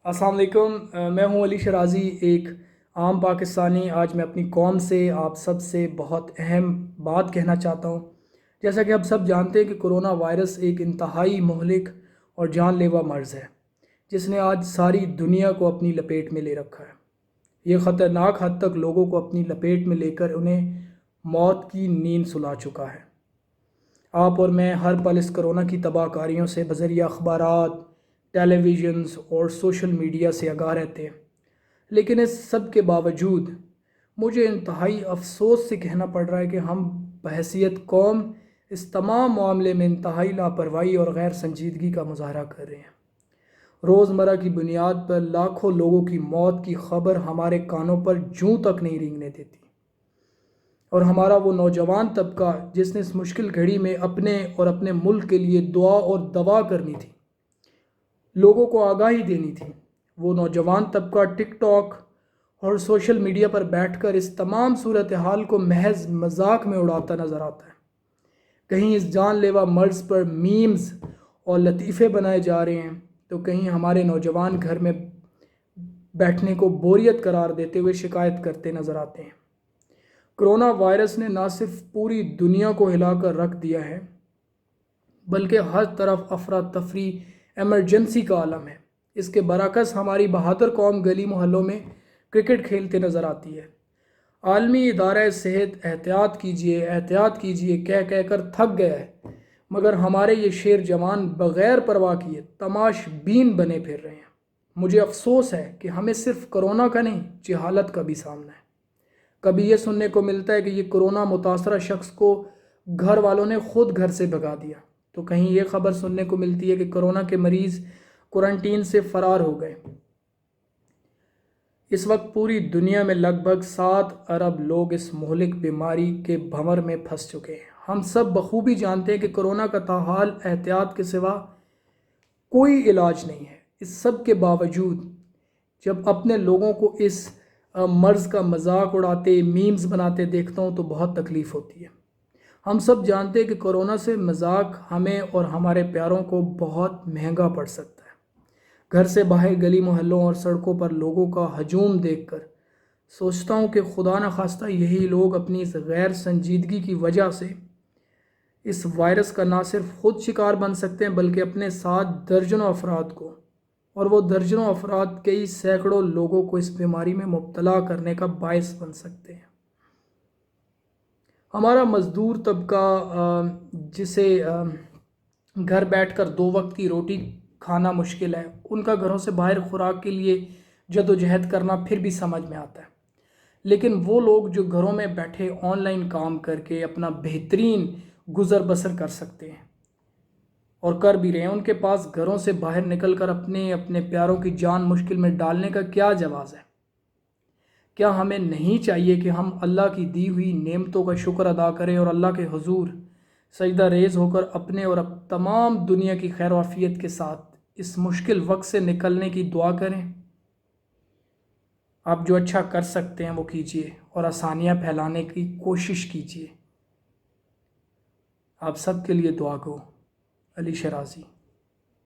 अस्सलाम वालेकुम। मैं हूं अली शराजी, एक आम पाकिस्तानी। आज मैं अपनी कौम से, आप सब से बहुत अहम बात कहना चाहता हूं। जैसा कि आप सब जानते हैं कि कोरोना वायरस एक इंतहाई मुहलिक और जानलेवा मर्ज़ है, जिसने आज सारी दुनिया को अपनी लपेट में ले रखा है। ये ख़तरनाक हद तक लोगों को अपनी लपेट में लेकर उन्हें मौत की नींद सुला चुका है। आप और मैं हर पल इस कोरोना की तबाहकारियों से बज़रिया अखबारात, टेलीविज़न्स और सोशल मीडिया से आगाह रहते हैं। लेकिन इस सब के बावजूद मुझे इंतहाई अफसोस से कहना पड़ रहा है कि हम बहैसियत कौम इस तमाम मामले में इंतहाई लापरवाही और गैर संजीदगी का मुजाहरा कर रहे हैं। रोज़मर्रा की बुनियाद पर लाखों लोगों की मौत की खबर हमारे कानों पर जूं तक नहीं रेंगने देती, और हमारा वो नौजवान तबका जिसने इस मुश्किल घड़ी में अपने और अपने मुल्क के लिए दुआ और दवा करनी थी, लोगों को आगाही देनी थी, वो नौजवान तबका टिकटॉक और सोशल मीडिया पर बैठकर इस तमाम सूरत हाल को महज मजाक में उड़ाता नज़र आता है। कहीं इस जानलेवा मर्ज़ पर मीम्स और लतीफ़े बनाए जा रहे हैं, तो कहीं हमारे नौजवान घर में बैठने को बोरियत करार देते हुए शिकायत करते नज़र आते हैं। कोरोना वायरस ने ना सिर्फ पूरी दुनिया को हिलाकर रख दिया है, बल्कि हर तरफ अफरा तफरी एमरजेंसी का आलम है। इसके बरअक्स हमारी बहादुर कौम गली मोहल्लों में क्रिकेट खेलते नज़र आती है। आलमी इदारा सेहत एहतियात कीजिए कह कह कर थक गया है, मगर हमारे ये शेर जवान बग़ैर परवाह किए तमाशबीन बने फिर रहे हैं। मुझे अफसोस है कि हमें सिर्फ कोरोना का नहीं, जहालत का भी सामना है। कभी ये सुनने को मिलता है कि ये कोरोना मुतासरा शख्स को घर वालों ने खुद घर से भगा दिया, तो कहीं ये खबर सुनने को मिलती है कि कोरोना के मरीज़ क्वारंटीन से फ़रार हो गए। इस वक्त पूरी दुनिया में लगभग 7 अरब लोग इस मुहलिक बीमारी के भंवर में फंस चुके हैं। हम सब बखूबी जानते हैं कि कोरोना का ताहाल एहतियात के सिवा कोई इलाज नहीं है। इस सब के बावजूद जब अपने लोगों को इस मर्ज़ का मजाक उड़ाते, मीम्स बनाते देखता हूँ तो बहुत तकलीफ़ होती है। हम सब जानते हैं कि कोरोना से मजाक हमें और हमारे प्यारों को बहुत महंगा पड़ सकता है। घर से बाहर गली मोहल्लों और सड़कों पर लोगों का हजूम देखकर सोचता हूँ कि खुदा न खास्ता यही लोग अपनी इस गैर संजीदगी की वजह से इस वायरस का ना सिर्फ खुद शिकार बन सकते हैं, बल्कि अपने साथ दर्जनों अफराद को, और वो दर्जनों अफराद कई सैकड़ों लोगों को इस बीमारी में मुब्तला करने का बायस बन सकते हैं। हमारा मज़दूर तबका, जिसे घर बैठकर 2 वक्त की रोटी खाना मुश्किल है, उनका घरों से बाहर खुराक के लिए जदोजहद करना फिर भी समझ में आता है। लेकिन वो लोग जो घरों में बैठे ऑनलाइन काम करके अपना बेहतरीन गुज़र बसर कर सकते हैं और कर भी रहे हैं, उनके पास घरों से बाहर निकलकर अपने अपने प्यारों की जान मुश्किल में डालने का क्या जवाज़ है? क्या हमें नहीं चाहिए कि हम अल्लाह की दी हुई नेमतों का शुक्र अदा करें और अल्लाह के हुजूर सजदा रेज़ होकर अपने और अब तमाम दुनिया की खैर वाफियत के साथ इस मुश्किल वक्त से निकलने की दुआ करें? आप जो अच्छा कर सकते हैं वो कीजिए और आसानियाँ फैलाने की कोशिश कीजिए। आप सब के लिए दुआ गो। अली शराजी।